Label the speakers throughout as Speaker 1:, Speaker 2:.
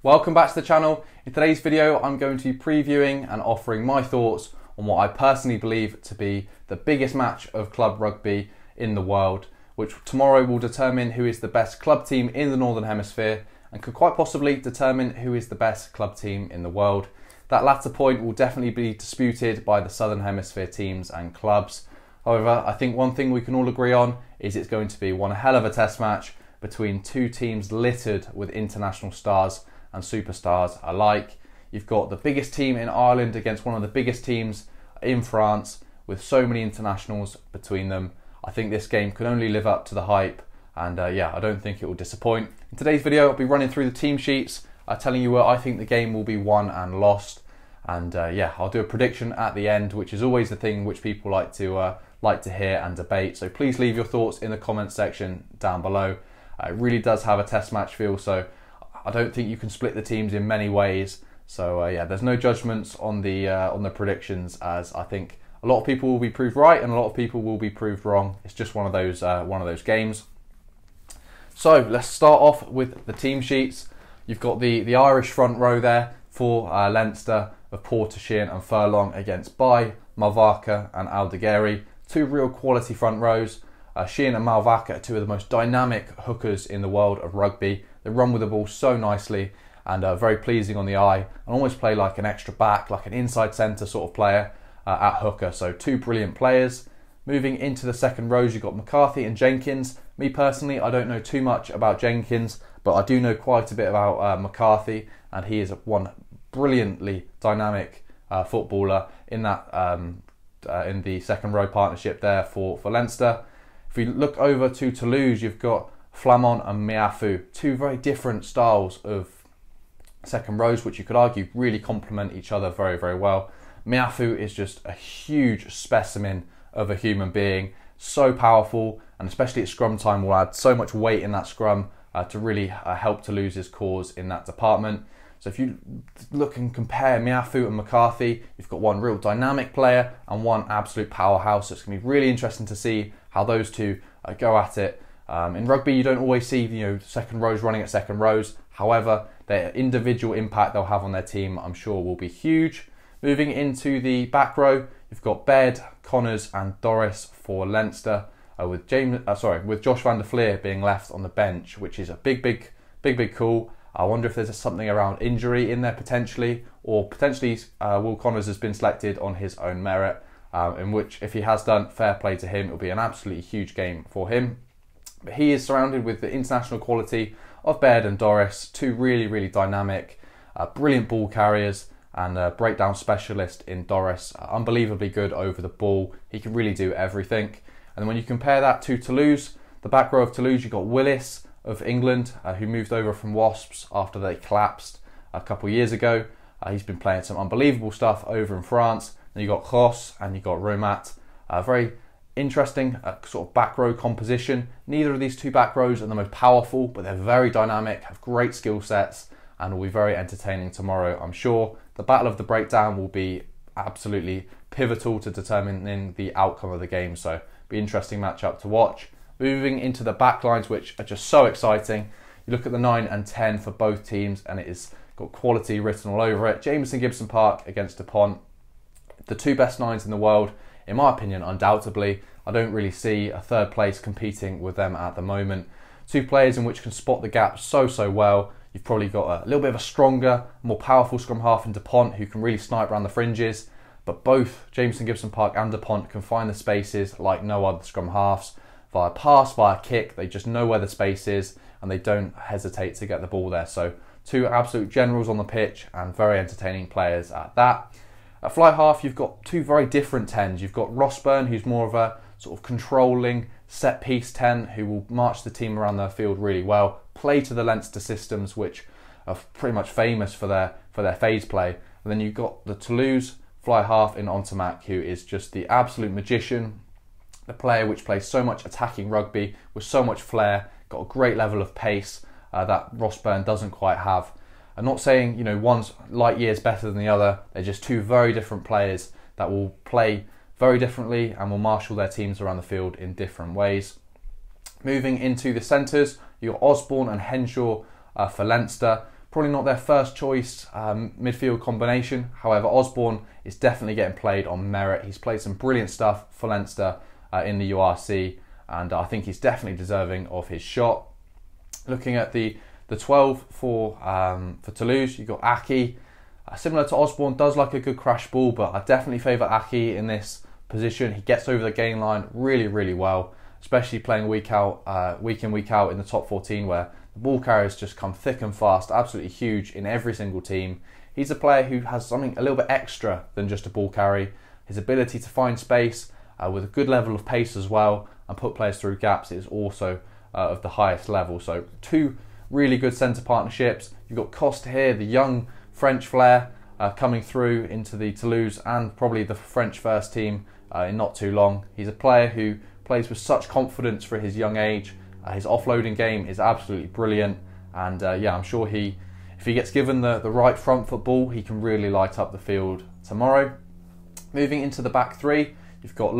Speaker 1: Welcome back to the channel. In today's video I'm going to be previewing and offering my thoughts on what I personally believe to be the biggest match of club rugby in the world, which tomorrow will determine who is the best club team in the Northern Hemisphere and could quite possibly determine who is the best club team in the world. That latter point will definitely be disputed by the Southern Hemisphere teams and clubs. However, I think one thing we can all agree on is it's going to be one hell of a test match between two teams littered with international stars and superstars alike. You've got the biggest team in Ireland against one of the biggest teams in France with so many internationals between them. I think this game can only live up to the hype, and yeah, I don't think it will disappoint. In today's video I'll be running through the team sheets, telling you where I think the game will be won and lost, and yeah, I'll do a prediction at the end, which is always the thing which people like to hear and debate. So please leave your thoughts in the comments section down below. It really does have a test match feel, so I don't think you can split the teams in many ways. So yeah, there's no judgments on the predictions, as I think a lot of people will be proved right and a lot of people will be proved wrong. It's just one of those games. So let's start off with the team sheets. You've got the Irish front row there for Leinster of Porter, Sheehan and Furlong against Bai, Malvaka and Aldegheri. Two real quality front rows. Sheehan and Malvaka are two of the most dynamic hookers in the world of rugby. They run with the ball so nicely and are very pleasing on the eye and almost play like an extra back, like an inside centre sort of player at hooker. So two brilliant players. Moving into the second rows, you've got McCarthy and Jenkins. Me personally, I don't know too much about Jenkins, but I do know quite a bit about McCarthy, and he is one brilliantly dynamic footballer in that in the second row partnership there for Leinster. If we look over to Toulouse, you've got Flamand and Miafu, two very different styles of second rows, which you could argue really complement each other very, very well. Miafu is just a huge specimen of a human being, so powerful, and especially at scrum time will add so much weight in that scrum to really help Toulouse's cause in that department. So if you look and compare Miafu and McCarthy, you've got one real dynamic player and one absolute powerhouse. So it's going to be really interesting to see how those two go at it. In rugby, you don't always see second rows running at second rows. However, their individual impact they'll have on their team, I'm sure, will be huge. Moving into the back row, you've got Baird, Connors and Doris for Leinster, with Josh van der Fleer being left on the bench, which is a big call. I wonder if there's something around injury in there potentially, or potentially Will Connors has been selected on his own merit, in which, if he has done, fair play to him. It'll be an absolutely huge game for him. But he is surrounded with the international quality of Baird and Doris, two really dynamic, brilliant ball carriers, and a breakdown specialist in Doris, unbelievably good over the ball. He can really do everything. And then when you compare that to Toulouse, the back row of Toulouse, you've got Willis of England, who moved over from Wasps after they collapsed a couple of years ago. He's been playing some unbelievable stuff over in France. Then you've got Ross and you've got Romat. Very interesting sort of back row composition. Neither of these two back rows are the most powerful, but they're very dynamic, have great skill sets, and will be very entertaining tomorrow, I'm sure. The battle of the breakdown will be absolutely pivotal to determining the outcome of the game, so be an interesting matchup to watch. Moving into the back lines, which are just so exciting. You look at the 9 and 10 for both teams, and it is got quality written all over it. Jameson Gibson Park against DuPont, the two best 9s in the world, in my opinion, undoubtedly. I don't really see a third place competing with them at the moment. Two players in which can spot the gap so well. You've probably got a little bit of a stronger, more powerful scrum half in DuPont who can really snipe around the fringes, but both Jameson Gibson Park and DuPont can find the spaces like no other scrum halves. Via pass, via kick, they just know where the space is and they don't hesitate to get the ball there. So two absolute generals on the pitch and very entertaining players at that. At fly half, you've got two very different 10s. You've got Rossburn, who's more of a sort of controlling set piece 10 who will march the team around their field really well, play to the Leinster systems, which are pretty much famous for their phase play. And then you've got the Toulouse fly half in Ontamak, who is just the absolute magician, the player which plays so much attacking rugby with so much flair, got a great level of pace that Rossburn doesn't quite have. I'm not saying one's light years better than the other. They're just two very different players that will play very differently and will marshal their teams around the field in different ways. Moving into the centres, you've got Osborne and Henshaw for Leinster. Probably not their first choice midfield combination. However, Osborne is definitely getting played on merit. He's played some brilliant stuff for Leinster in the URC, and I think he's definitely deserving of his shot. Looking at the 12 for Toulouse, you've got Aki. Similar to Osborne, does like a good crash ball, but I definitely favour Aki in this position. He gets over the gain line really, really well, especially playing week in, week out in the top 14, where the ball carriers just come thick and fast, absolutely huge in every single team. He's a player who has something a little bit extra than just a ball carry. His ability to find space with a good level of pace as well and put players through gaps is also of the highest level. So two really good centre partnerships. You've got Costa here, the young French flair, coming through into the Toulouse and probably the French first team in not too long. He's a player who plays with such confidence for his young age. His offloading game is absolutely brilliant, and yeah, I'm sure if he gets given the right front foot ball, he can really light up the field tomorrow. Moving into the back three, you've got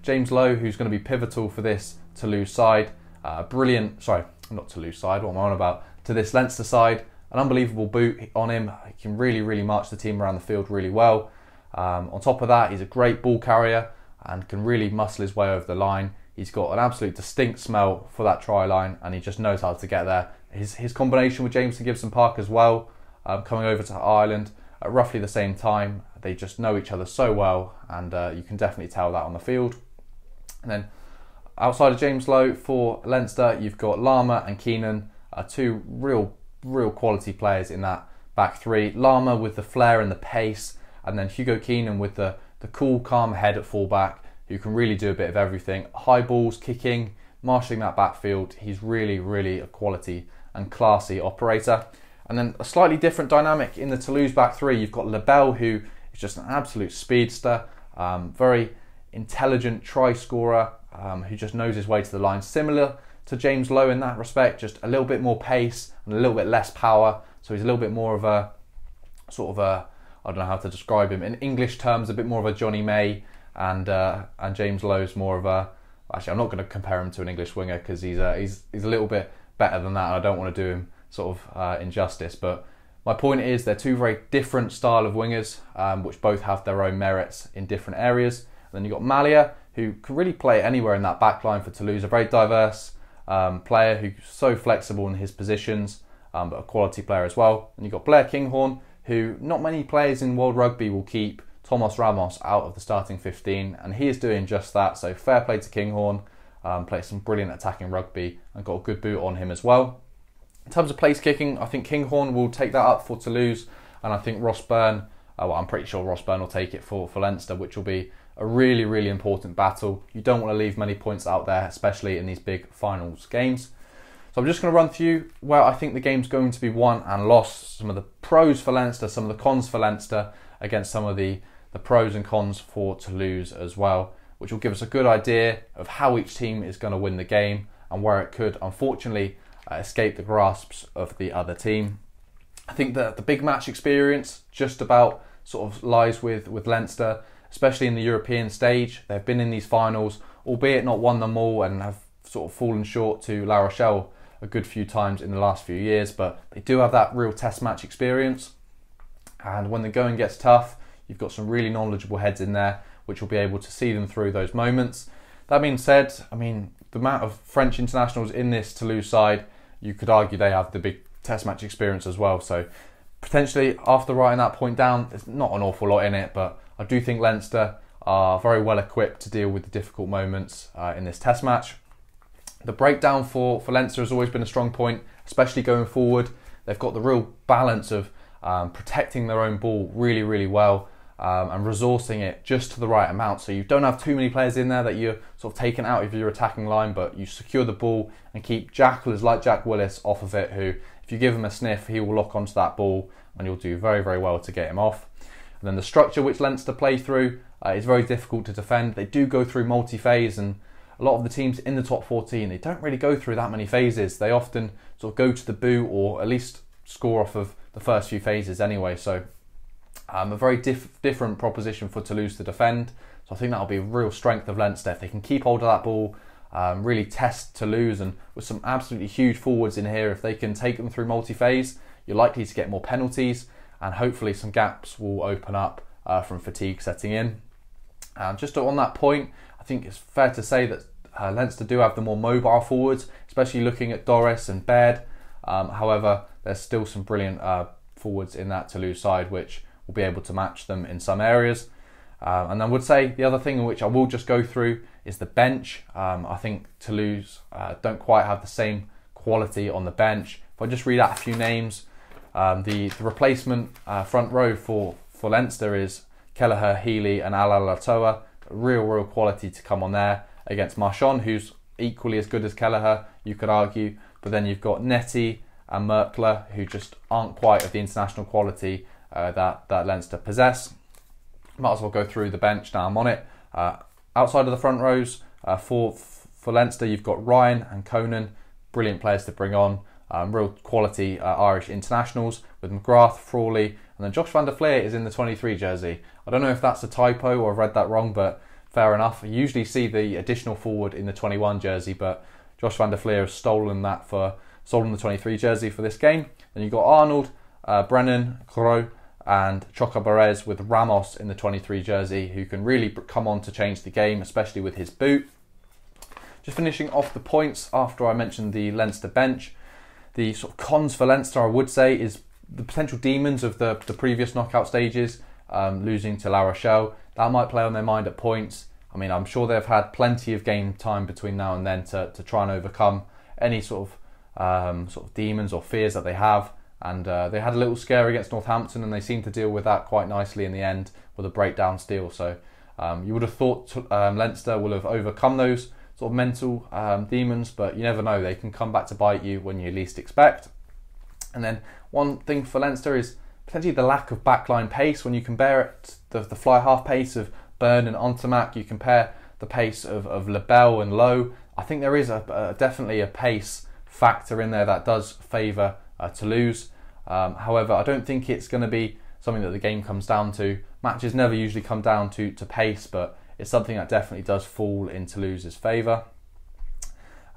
Speaker 1: James Lowe, who's going to be pivotal for this Toulouse side. Not Toulouse side, what am I on about? To this Leinster side, an unbelievable boot on him. He can really march the team around the field really well. On top of that, he's a great ball carrier and can really muscle his way over the line. He's got an absolute distinct smell for that try line, and he just knows how to get there. His combination with Jameson Gibson-Park as well, coming over to Ireland at roughly the same time. They just know each other so well, and you can definitely tell that on the field. And then outside of James Lowe for Leinster, you've got Lama and Keenan, two real quality players in that back three. Lama with the flair and the pace, and then Hugo Keenan with the cool, calm head at fullback, who can really do a bit of everything. High balls, kicking, marshalling that backfield. He's really a quality and classy operator. And then a slightly different dynamic in the Toulouse back three. You've got Lebel, who is just an absolute speedster, very intelligent try scorer, who just knows his way to the line. Similar to James Lowe in that respect, just a little bit more pace and a little bit less power. So he's a little bit more of a I don't know how to describe him. In English terms, a bit more of a Johnny May, and James Lowe's more of a. Actually, I'm not going to compare him to an English winger because he's a little bit better than that, and I don't want to do him sort of injustice. But my point is, they're two very different style of wingers, which both have their own merits in different areas. And then you've got Malia, who can really play anywhere in that back line for Toulouse. A very diverse player who's so flexible in his positions, but a quality player as well. And you've got Blair Kinghorn, who not many players in World Rugby will keep Thomas Ramos out of the starting 15, and he is doing just that. So fair play to Kinghorn, played some brilliant attacking rugby and got a good boot on him as well. In terms of place kicking, I think Kinghorn will take that up for Toulouse, and I think Ross Byrne, I'm pretty sure Ross Byrne will take it for Leinster, which will be a really important battle. You don't want to leave many points out there, especially in these big finals games. So I'm just going to run through where I think the game's going to be won and lost, some of the pros for Leinster, some of the cons for Leinster, against some of the pros and cons for Toulouse as well, which will give us a good idea of how each team is going to win the game and where it could, unfortunately, escape the grasps of the other team. I think that the big match experience just about sort of lies with Leinster, especially in the European stage. They've been in these finals, albeit not won them all, and have sort of fallen short to La Rochelle a good few times in the last few years, but they do have that real test match experience. And when the going gets tough, you've got some really knowledgeable heads in there, which will be able to see them through those moments. That being said, I mean, the amount of French internationals in this Toulouse side, you could argue they have the big test match experience as well. So potentially, after writing that point down, there's not an awful lot in it, but I do think Leinster are very well equipped to deal with the difficult moments in this test match. The breakdown for Leinster has always been a strong point, especially going forward. They've got the real balance of protecting their own ball really well, and resourcing it just to the right amount. So you don't have too many players in there that you're sort of taken out of your attacking line, but you secure the ball and keep jackalers like Jack Willis off of it, who, if you give him a sniff, he will lock onto that ball and you'll do very well to get him off. And then the structure which Leinster play through is very difficult to defend. They do go through multi-phase, and a lot of the teams in the top 14, they don't really go through that many phases. They often sort of go to the boot, or at least score off of the first few phases anyway. So a very different proposition for Toulouse to defend. So I think that'll be a real strength of Leinster. If they can keep hold of that ball, really test Toulouse, and with some absolutely huge forwards in here, if they can take them through multi-phase, you're likely to get more penalties, and hopefully some gaps will open up from fatigue setting in. Just on that point, I think it's fair to say that Leinster do have the more mobile forwards, especially looking at Doris and Baird. However, there's still some brilliant forwards in that Toulouse side which will be able to match them in some areas. And I would say the other thing which I will just go through is the bench. I think Toulouse don't quite have the same quality on the bench. If I just read out a few names, the replacement front row for Leinster is Kelleher, Healy and Alalatoa. Real quality to come on there against Marchand, who's equally as good as Kelleher, you could argue. But then you've got Netty and Merkler, who just aren't quite of the international quality that Leinster possess. Might as well go through the bench now I'm on it. Outside of the front rows, for Leinster, you've got Ryan and Conan, brilliant players to bring on. Real quality Irish internationals with McGrath, Frawley, and then Josh van der Fleer is in the 23 jersey. I don't know if that's a typo or I've read that wrong, but fair enough. I usually see the additional forward in the 21 jersey, but Josh van der Fleer has stolen the 23 jersey for this game. Then you've got Arnold, Brennan, Crow, and Choca Barez with Ramos in the 23 jersey, who can really come on to change the game, especially with his boot. Just finishing off the points after I mentioned the Leinster bench. The sort of cons for Leinster, I would say, is the potential demons of the previous knockout stages, losing to La Rochelle. That might play on their mind at points. I mean, I'm sure they've had plenty of game time between now and then to try and overcome any sort of demons or fears that they have. And they had a little scare against Northampton, and they seemed to deal with that quite nicely in the end with a breakdown steal. So you would have thought Leinster will have overcome those sort of mental demons, but you never know, they can come back to bite you when you least expect. And then one thing for Leinster is potentially the lack of backline pace. When you compare it, the fly half pace of Byrne and Ontomac, you compare the pace of Lebel and Lowe, I think there is definitely a pace factor in there that does favour Toulouse. However, I don't think it's going to be something that the game comes down to. Matches never usually come down to pace, but it's something that definitely does fall in Toulouse's favour.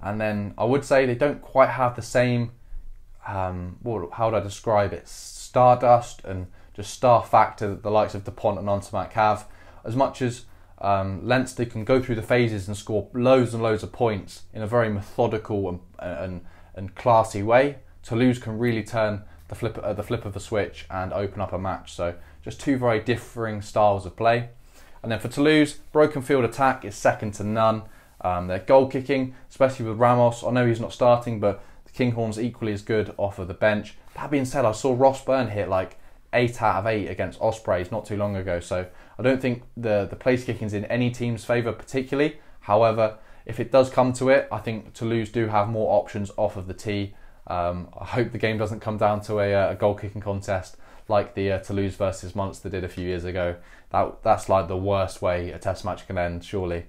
Speaker 1: And then I would say they don't quite have the same, how would I describe it, stardust and just star factor that the likes of Dupont and Ontomac have. As much as Leinster can go through the phases and score loads and loads of points in a very methodical and classy way, Toulouse can really turn the flip of the switch and open up a match. So just two very differing styles of play. And then for Toulouse, broken field attack is second to none. Their goal kicking, especially with Ramos, I know he's not starting, but the Kinghorn's equally as good off of the bench. That being said, I saw Ross Byrne hit like 8 out of 8 against Ospreys not too long ago, so I don't think the place kicking's in any team's favour particularly. However, if it does come to it, I think Toulouse do have more options off of the tee. I hope the game doesn't come down to a goal kicking contest like the Toulouse versus Munster did a few years ago. That's like the worst way a test match can end, surely.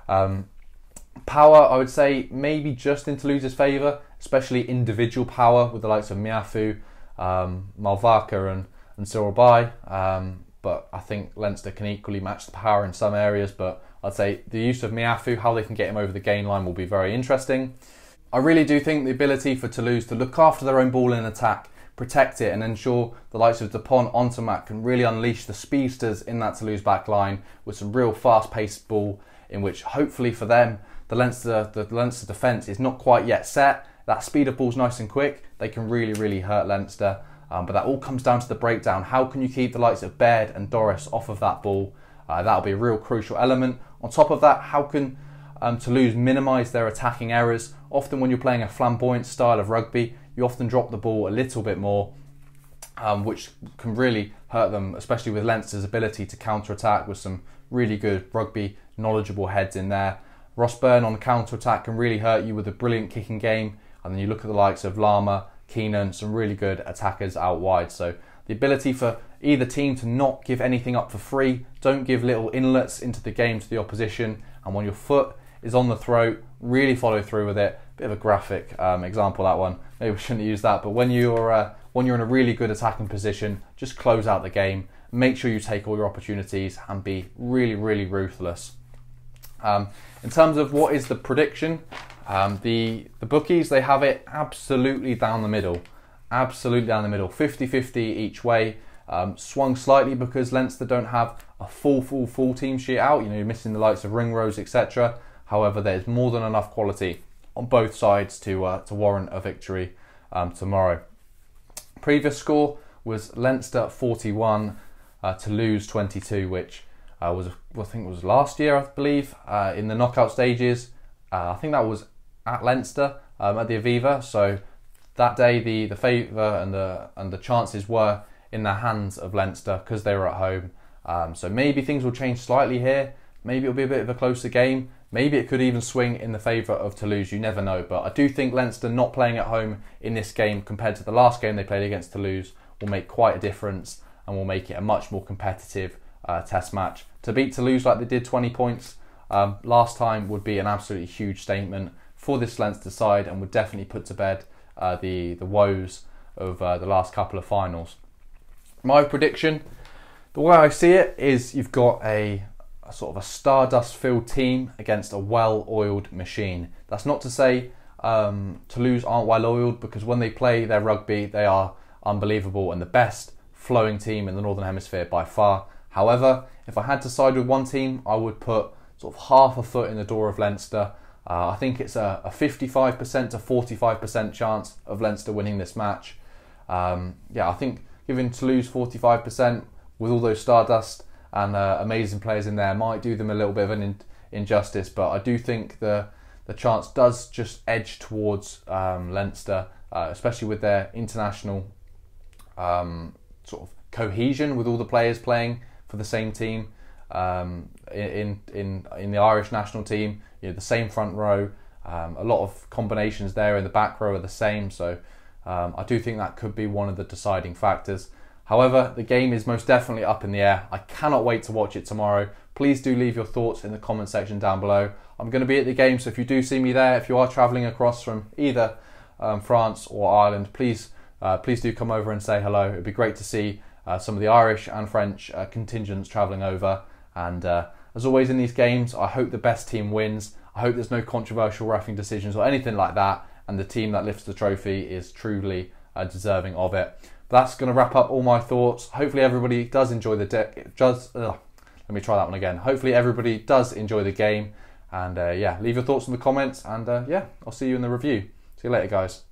Speaker 1: Power, I would say, maybe just in Toulouse's favour, especially individual power with the likes of Miafu, Malvaka and Cyril Bay. But I think Leinster can equally match the power in some areas, but I'd say the use of Miafu, how they can get him over the gain line, will be very interesting. I really do think the ability for Toulouse to look after their own ball in attack, protect it and ensure the likes of Dupont, Ontomac can really unleash the speedsters in that Toulouse back line with some real fast-paced ball in which hopefully for them the Leinster defence is not quite yet set. That speed of ball's nice and quick. They can really hurt Leinster. But that all comes down to the breakdown. How can you keep the likes of Baird and Doris off of that ball? That'll be a real crucial element. On top of that, how can Toulouse minimise their attacking errors? Often when you're playing a flamboyant style of rugby, you often drop the ball a little bit more, which can really hurt them, especially with Leinster's ability to counter-attack with some really good rugby knowledgeable heads in there. Ross Byrne on counter-attack can really hurt you with a brilliant kicking game. And then you look at the likes of Lama, Keenan, some really good attackers out wide. So the ability for either team to not give anything up for free, don't give little inlets into the game to the opposition, and when your foot is on the throat, really follow through with it. Bit of a graphic example, that one. Maybe we shouldn't use that, but when you're in a really good attacking position, just close out the game. Make sure you take all your opportunities and be really ruthless. In terms of what is the prediction, the bookies, they have it absolutely down the middle. absolutely down the middle, 50-50 each way. Swung slightly because Leinster don't have a full team sheet out. You know, you're missing the likes of Ringrose, etc. However, there's more than enough quality on both sides to warrant a victory tomorrow. Previous score was Leinster 41, Toulouse 22, which I think it was last year, I believe, in the knockout stages. I think that was at Leinster at the Aviva. So that day, the favour and the chances were in the hands of Leinster because they were at home. So maybe things will change slightly here. Maybe it'll be a bit of a closer game. Maybe it could even swing in the favour of Toulouse. You never know. But I do think Leinster not playing at home in this game compared to the last game they played against Toulouse will make quite a difference and will make it a much more competitive test match. To beat Toulouse like they did, 20 points last time, would be an absolutely huge statement for this Leinster side and would definitely put to bed the woes of the last couple of finals. My prediction, the way I see it, is you've got a sort of a stardust-filled team against a well-oiled machine. That's not to say Toulouse aren't well-oiled, because when they play their rugby, they are unbelievable and the best flowing team in the Northern Hemisphere by far. However, if I had to side with one team, I would put sort of half a foot in the door of Leinster. I think it's a 55% to 45% chance of Leinster winning this match. I think giving Toulouse 45% with all those stardust and amazing players in there might do them a little bit of an injustice, but I do think the chance does just edge towards Leinster, especially with their international sort of cohesion, with all the players playing for the same team. In the Irish national team, you know, the same front row, a lot of combinations there in the back row are the same, so I do think that could be one of the deciding factors. However, the game is most definitely up in the air. I cannot wait to watch it tomorrow. Please do leave your thoughts in the comment section down below. I'm going to be at the game, so if you do see me there, if you are travelling across from either France or Ireland, please do come over and say hello. It'd be great to see some of the Irish and French contingents travelling over. And as always in these games, I hope the best team wins. I hope there's no controversial refereeing decisions or anything like that, and the team that lifts the trophy is truly deserving of it. But that's going to wrap up all my thoughts. Hopefully everybody does enjoy the let me try that one again. Hopefully everybody does enjoy the game, and leave your thoughts in the comments, and I'll see you in the review. See you later, guys.